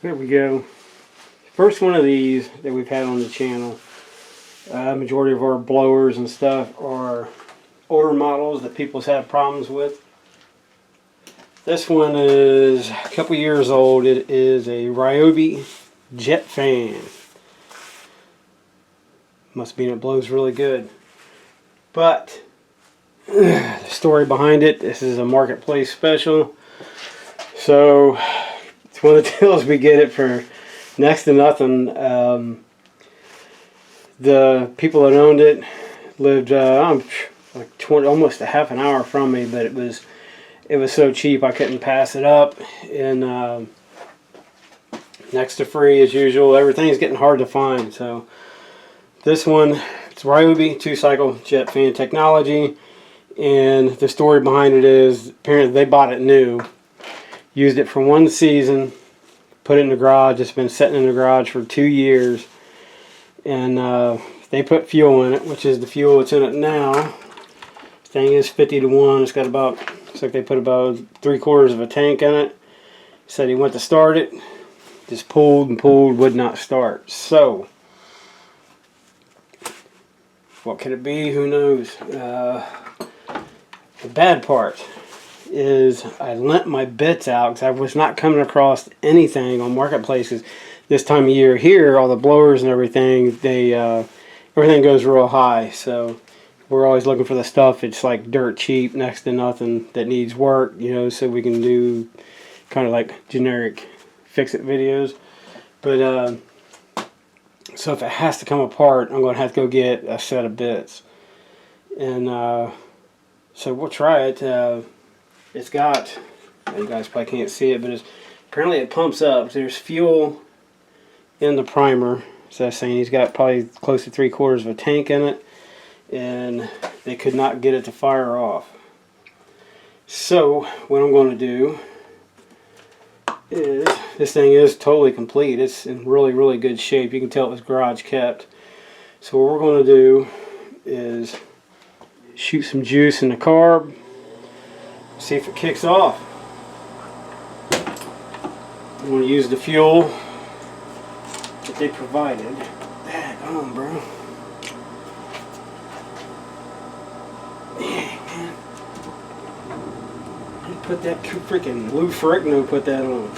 There we go. First one of these that we've had on the channel. Majority of our blowers and stuff are older models that people's had problems with. This one is a couple years old. It is a Ryobi Jet Fan. Must mean it blows really good. But the story behind it, this is a marketplace special. So it's one of the deals we get it for next to nothing. The people that owned it lived like almost a half an hour from me, but it was so cheap I couldn't pass it up. And next to free as usual. Everything's getting hard to find. So this one, it's Ryobi 2-cycle jet fan technology, and the story behind it is apparently they bought it new, used it for one season, put it in the garage. It's been sitting in the garage for 2 years, and they put fuel in it, which is the fuel that's in it now. This thing is 50 to 1. It's got about, looks like they put about 3/4 of a tank in it. Said he went to start it, just pulled and pulled, would not start. So what could it be? Who knows? The bad part is I lent my bits out because I was not coming across anything on marketplaces this time of year. Here, all the blowers and everything, they everything goes real high. So we're always looking for the stuff. It's like dirt cheap, next to nothing, that needs work, you know, so we can do kind of like generic fix-it videos. But so if it has to come apart, I'm going to have to go get a set of bits. And so we'll try it. It's got, you guys probably can't see it, but apparently it pumps up. There's fuel in the primer. So I was saying he's got probably close to 3/4 of a tank in it. And they could not get it to fire off. So what I'm going to do is, this thing is totally complete. It's in really, really good shape. You can tell it was garage kept. So what we're going to do is shoot some juice in the carb, see if it kicks off. I'm going to use the fuel that they provided. Come on, bro. Man. Put that freaking Lou Ferrigno put that on.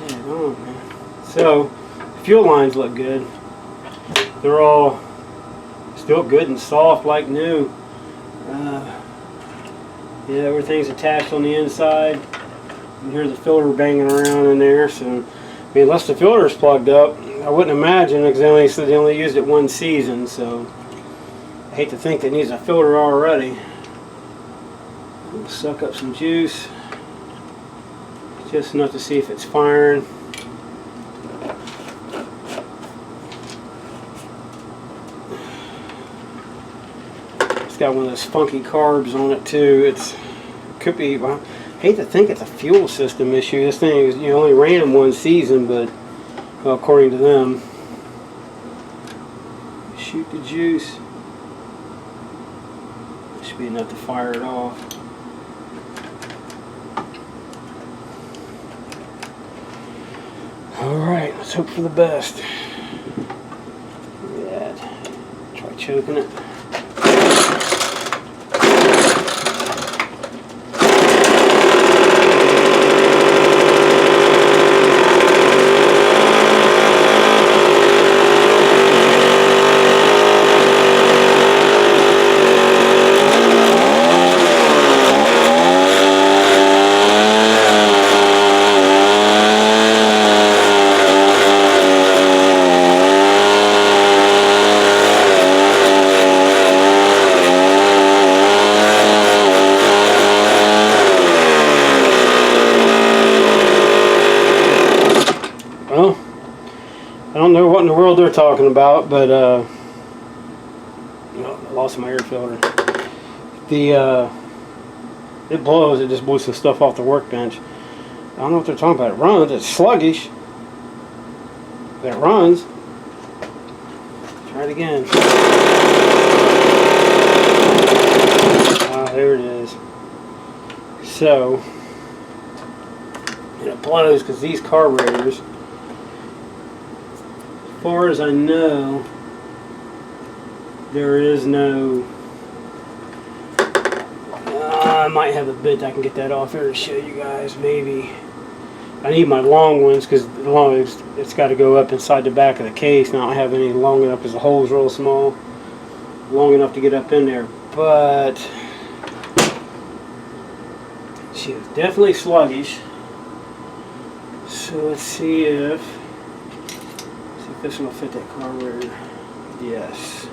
Damn on, man. So, fuel lines look good. They're all still good and soft like new. Yeah, everything's attached on the inside. You hear the filter banging around in there. So, I mean, unless the filter's plugged up, I wouldn't imagine, because they only used it one season. So, I hate to think it needs a filter already. We'll suck up some juice, just enough to see if it's firing. It's got one of those funky carbs on it too. It could be, well, I hate to think it's a fuel system issue. This thing is, you only ran one season, but well, according to them, shoot the juice. Should be enough to fire it off. Alright, let's hope for the best. Look at that. Try choking it. Well, I don't know what in the world they're talking about, but oh, I lost my air filter. It blows. It just blew some stuff off the workbench. I don't know what they're talking about. It runs. It's sluggish. But it runs. Try it again. There it is. So And it blows because these carburetors, as far as I know, there is no... I might have a bit I can get that off here to show you guys, maybe. I need my long ones because it's got to go up inside the back of the case, and I don't have any long enough because the hole's real small, long enough to get up in there. But she was definitely sluggish. So let's see if this one will fit that carburetor. Yes.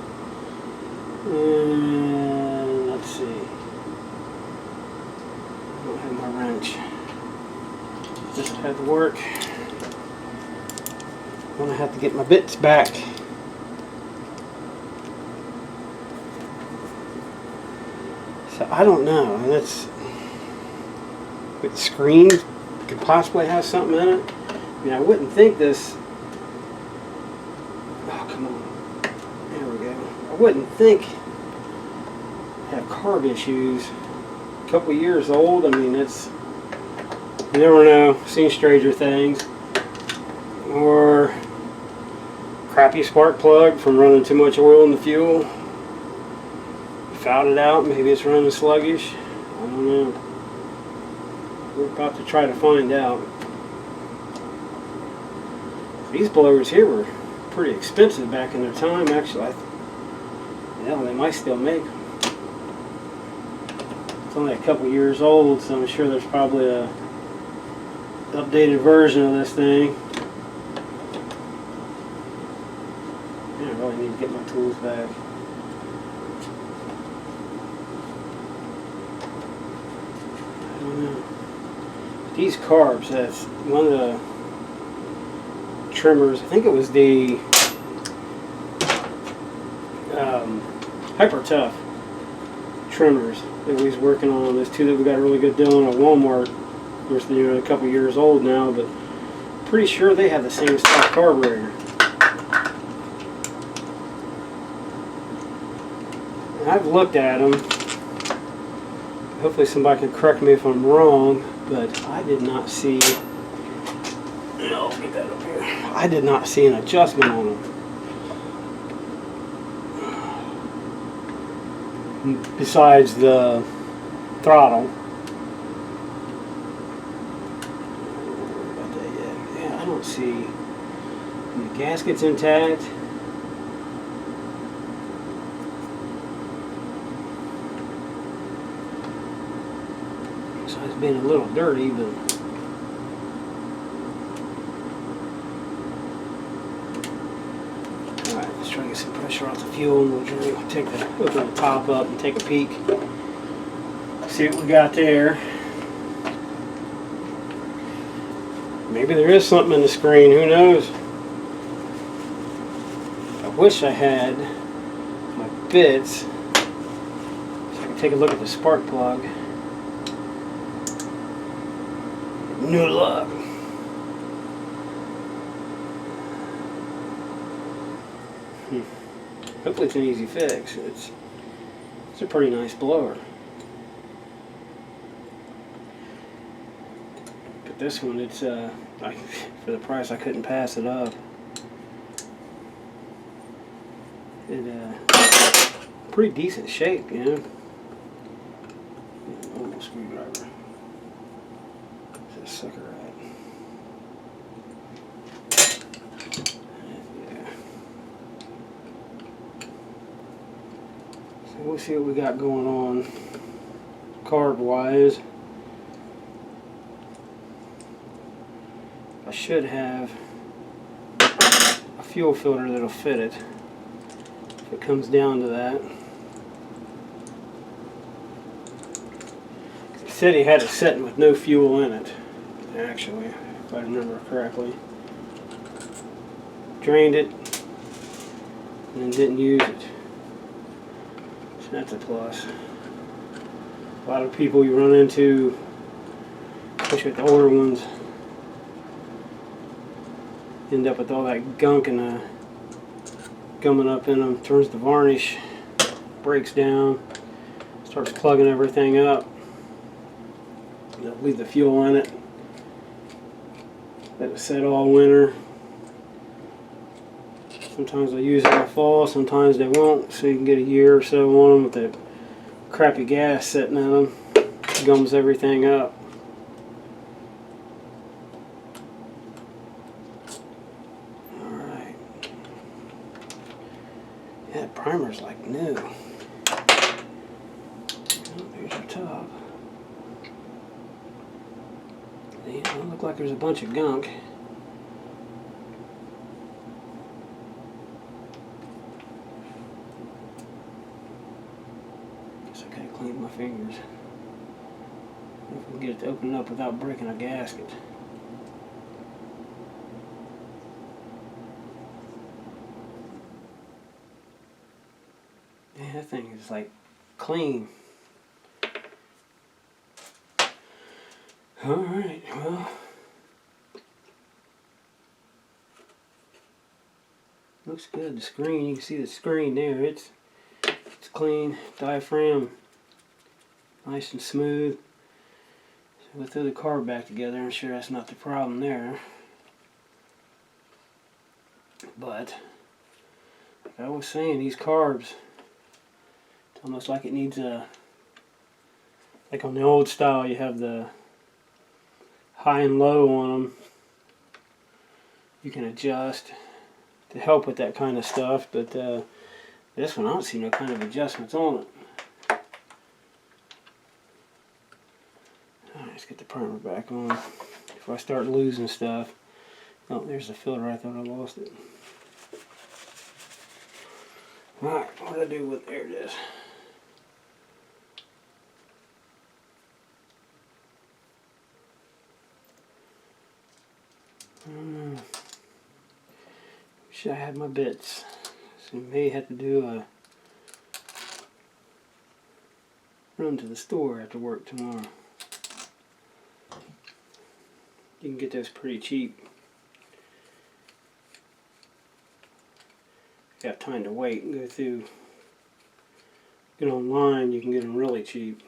And let's see. I don't have my wrench. This would have to work. I'm gonna have to get my bits back. So I don't know, and it's with the screen could possibly have something in it. I mean, I wouldn't think this. Oh, come on. There we go. I wouldn't think have carb issues. A couple years old. I mean, it's. You never know. Seen stranger things. Or crappy spark plug from running too much oil in the fuel. Fouled it out. Maybe it's running sluggish. I don't know. We're about to try to find out. These blowers here were pretty expensive back in their time. Actually, they might still make them. It's only a couple years old, so I'm sure there's probably a updated version of this thing. I really need to get my tools back. I don't know. These carbs, that's one of the trimmers. I think it was the Hyper Tough trimmers that we was working on. There's two that we got a really good deal on at Walmart. Of course, they're a couple years old now, but pretty sure they have the same stock carburetor. And I've looked at them. Hopefully somebody can correct me if I'm wrong, but I did not see. No, get that up here. I did not see an adjustment on them. Besides the throttle. Yeah, I don't see. The gasket's intact. So it's been a little dirty, but. Let's try to get some pressure off the fuel, and we'll open the top up and take a peek. See what we got there. Maybe there is something in the screen, who knows? I wish I had my bits so I could take a look at the spark plug. No luck. Hopefully it's an easy fix. It's a pretty nice blower. But this one, it's for the price I couldn't pass it up. Pretty decent shape, you know. Almost screwdriver. Where's that sucker at? We'll see what we got going on carb wise. I should have a fuel filter that'll fit it if it comes down to that. He said he had it sitting with no fuel in it, actually, if I remember correctly. Drained it and then didn't use it. That's a plus. A lot of people you run into, especially with the older ones, end up with all that gunk and gumming up in them. Turns the varnish, breaks down, starts plugging everything up. Leave the fuel in it. Let it set all winter. Sometimes they'll use it in the fall, sometimes they won't, so you can get a year or so on them with the crappy gas sitting in them. Gums everything up. Alright. Yeah, that primer's like new. Oh, there's your top. It don't look like there's a bunch of gunk. Guess I could have cleaned my fingers. If we can get it to open up without breaking a gasket. Yeah, that thing is like clean. Alright, well. Looks good. The screen, you can see the screen there. It's clean. Diaphragm, nice and smooth. So we'll throw the carb back together. I'm sure that's not the problem there. But, like I was saying, these carbs, it's almost like it needs a, like on the old style, you have the high and low on them. You can adjust to help with that kind of stuff, but this one I don't see no kind of adjustments on it. Alright, let's get the primer back on before I start losing stuff. Oh, there's the filter. I thought I lost it. Alright, what did I do with, there it is. Wish I had my bits. So may have to do a run to the store after work tomorrow. You can get those pretty cheap. If you have time to wait and go through, get online, you can get them really cheap.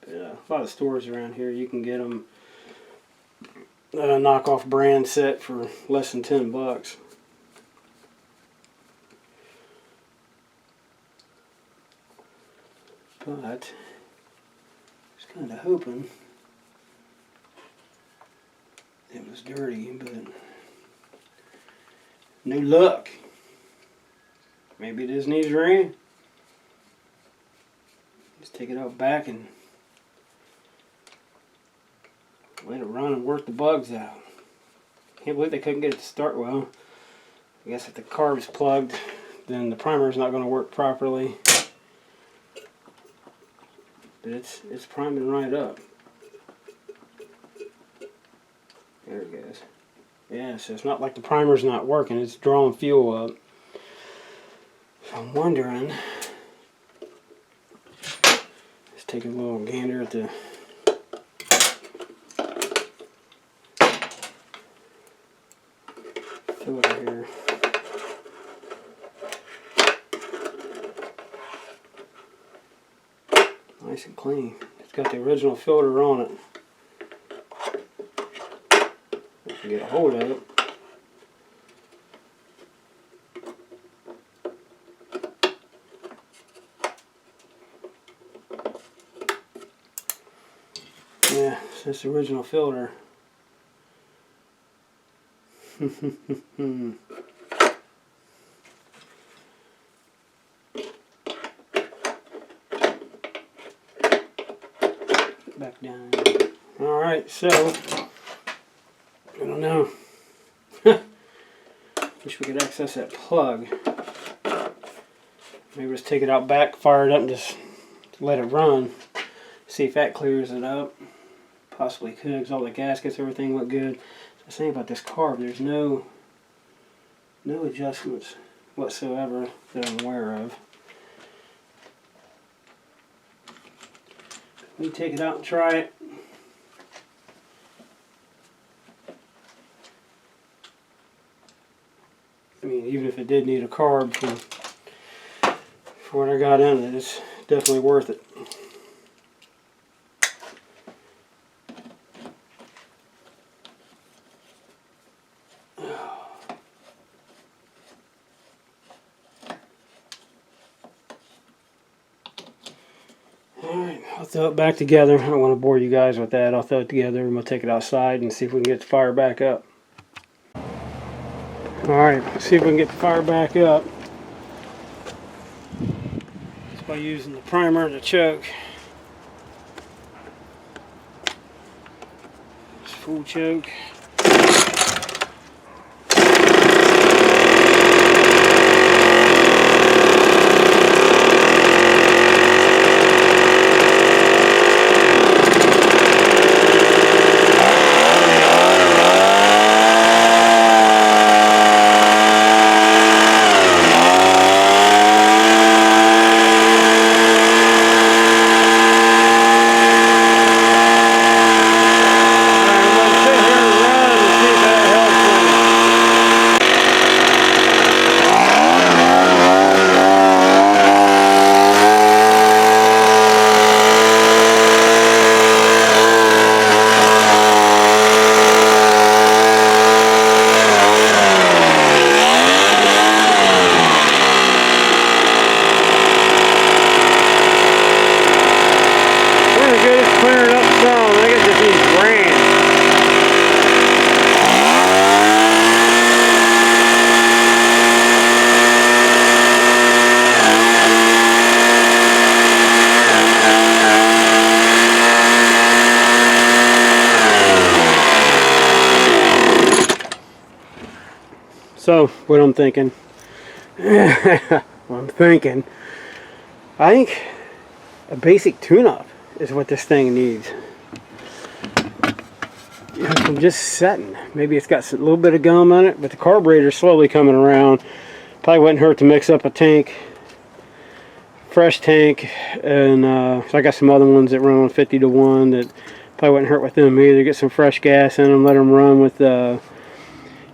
But a lot of stores around here, you can get them knockoff brand set for less than $10. But I was kind of hoping it was dirty, but no luck. Maybe this needs rain. Just take it out back and let it run and work the bugs out. Can't believe they couldn't get it to start well. I guess if the carb's plugged, then the primer's not going to work properly. But it's priming right up. There it goes. Yeah, so it's not like the primer's not working, it's drawing fuel up. So I'm wondering, let's take a little gander at the filter here. Nice and clean. It's got the original filter on it. I can get a hold of it. Yeah, it's this original filter. Back down. Alright, so I don't know. Wish we could access that plug. Maybe just take it out back, fire it up, and just let it run. See if that clears it up. Possibly could, because all the gaskets, everything look good. So I was saying about this carb, there's no adjustments whatsoever that I'm aware of. Let me take it out and try it. I mean, even if it did need a carb for what I got in it, it's definitely worth it. throw it back together. I don't want to bore you guys with that. I'll throw it together and we'll take it outside and see if we can get the fire back up. Alright, let's see if we can get the fire back up. Just by using the primer and the choke. Just full choke. So, what I'm thinking, I think a basic tune-up is what this thing needs. From just setting. Maybe it's got a little bit of gum on it, but the carburetor's slowly coming around. Probably wouldn't hurt to mix up a tank, fresh tank, and so I got some other ones that run on 50 to 1 that probably wouldn't hurt with them either. Get some fresh gas in them, let them run with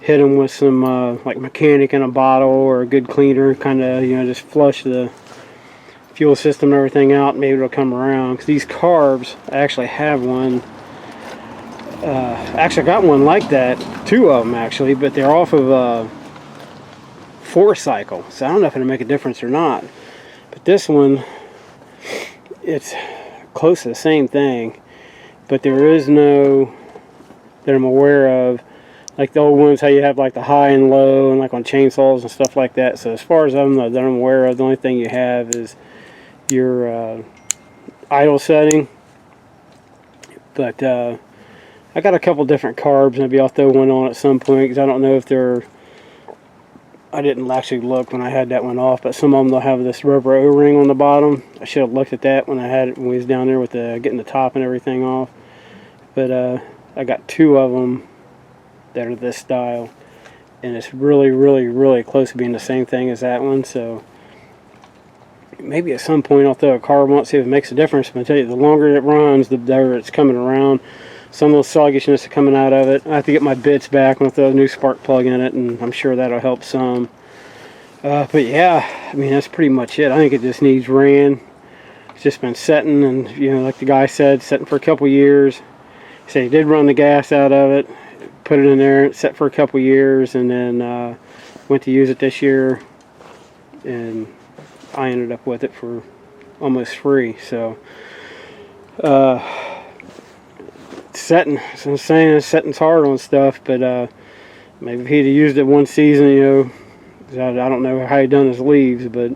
hit them with some like mechanic in a bottle or a good cleaner, kind of, you know, just flush the fuel system and everything out. Maybe it'll come around. Because these carbs, I actually have one. Actually, I got one like that, 2 of them actually, but they're off of a 4-cycle, so I don't know if it'll make a difference or not. But this one, it's close to the same thing, but there is no, that I'm aware of, like the old ones, how you have like the high and low, and like on chainsaws and stuff like that. So as far as that I'm aware of, the only thing you have is your idle setting. But I got a couple different carbs. Maybe I'll throw one on at some point, because I don't know if they're, I didn't actually look when I had that one off, but some of them they'll have this rubber O-ring on the bottom. I should have looked at that when I had it, when we was down there with the getting the top and everything off. But I got 2 of them that are this style, and it's really close to being the same thing as that one. So maybe at some point I'll throw a carb on it, see if it makes a difference. But I tell you, the longer it runs, the better it's coming around. Some of those sluggishness are coming out of it. I have to get my bits back and throw a new spark plug in it, and I'm sure that'll help some. But yeah, I mean, that's pretty much it. I think it just needs ran. It's just been setting, and you know, like the guy said, setting for a couple years. He said he did run the gas out of it, put it in there, set for a couple years, and then went to use it this year, and I ended up with it for almost free. So setting, so I'm saying setting's hard on stuff, but maybe if he'd have used it one season, you know, I don't know how he done his leaves, but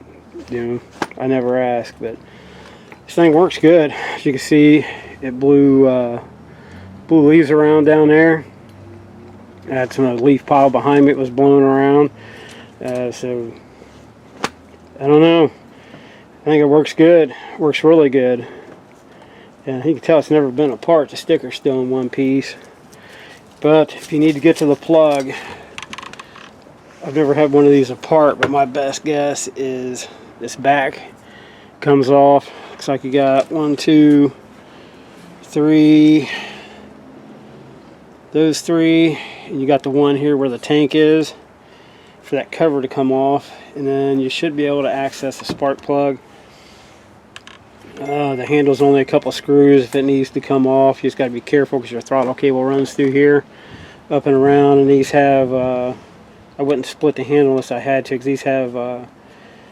you know, I never asked. But this thing works good. As you can see, it blew leaves around down there. I had some leaf pile behind me. It was blowing around. So I don't know. I think it works good. Works really good. And you can tell it's never been apart. The sticker's still in one piece. But if you need to get to the plug, I've never had one of these apart, but my best guess is this back comes off. Looks like you got 1, 2, 3, those 3, and you got the one here where the tank is for that cover to come off, and then you should be able to access the spark plug. The handle's only a couple screws. If it needs to come off, you just got to be careful because your throttle cable runs through here, up and around. And these have, I wouldn't split the handle unless I had to, because these have,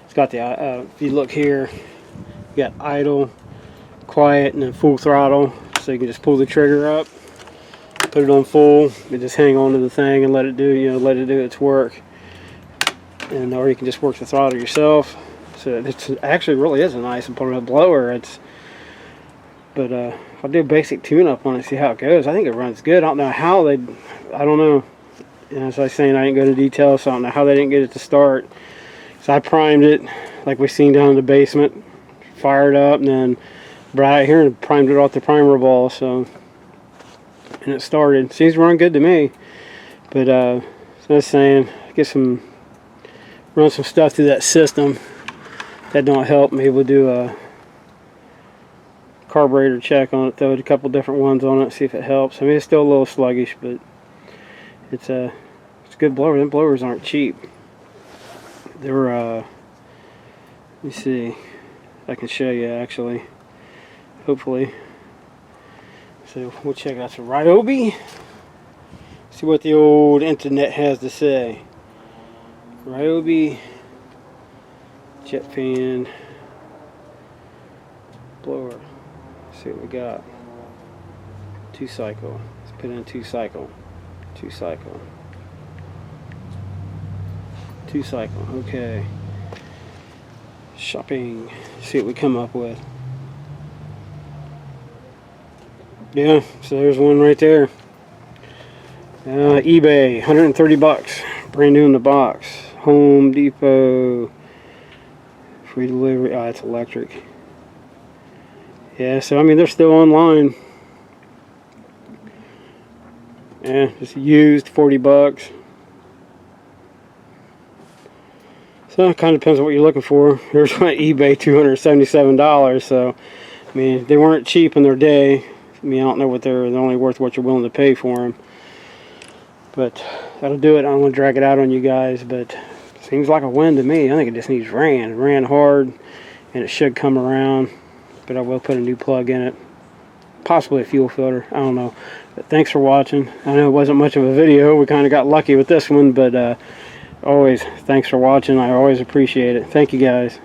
it's got the, if you look here, you got idle, quiet, and then full throttle. So you can just pull the trigger up, put it on full, and just hang on to the thing and let it do, let it do its work. And or you can just work the throttle yourself. So it's actually really is a nice and portable blower. But I'll do a basic tune-up on it, see how it goes. I think it runs good. I don't know how I don't know. As I was saying, I didn't go into detail, so I don't know how they didn't get it to start. So I primed it, like we seen down in the basement, fired up, and then brought it here and primed it off the primer ball. So, and it started. Seems to run good to me. But as I was saying, run some stuff through that system. That don't help. Maybe we'll do a carburetor check on it, throw a couple different ones on it, see if it helps. I mean, it's still a little sluggish, but it's a good blower. Them blowers aren't cheap. They're let me see if I can show you actually, hopefully. So we'll check out some Ryobi, see what the old internet has to say. Ryobi Jet Fan blower. Let's see what we got. 2-cycle. Let's put in 2-cycle. 2-cycle. 2-cycle. Okay. Shopping. See what we come up with. Yeah, so there's one right there. eBay, 130 bucks. Brand new in the box. Home Depot. Free delivery. Oh, it's electric. Yeah, so I mean, they're still online. Yeah, just used, 40 bucks. So it kind of depends on what you're looking for. Here's my eBay, $277. So, I mean, they weren't cheap in their day. I mean, I don't know what they're only worth what you're willing to pay for them. But that'll do it. I don't want to drag it out on you guys, but seems like a win to me. I think it just needs ran. It ran hard, and it should come around. But I will put a new plug in it. Possibly a fuel filter. I don't know. But thanks for watching. I know it wasn't much of a video. We kind of got lucky with this one, but always thanks for watching. I always appreciate it. Thank you guys.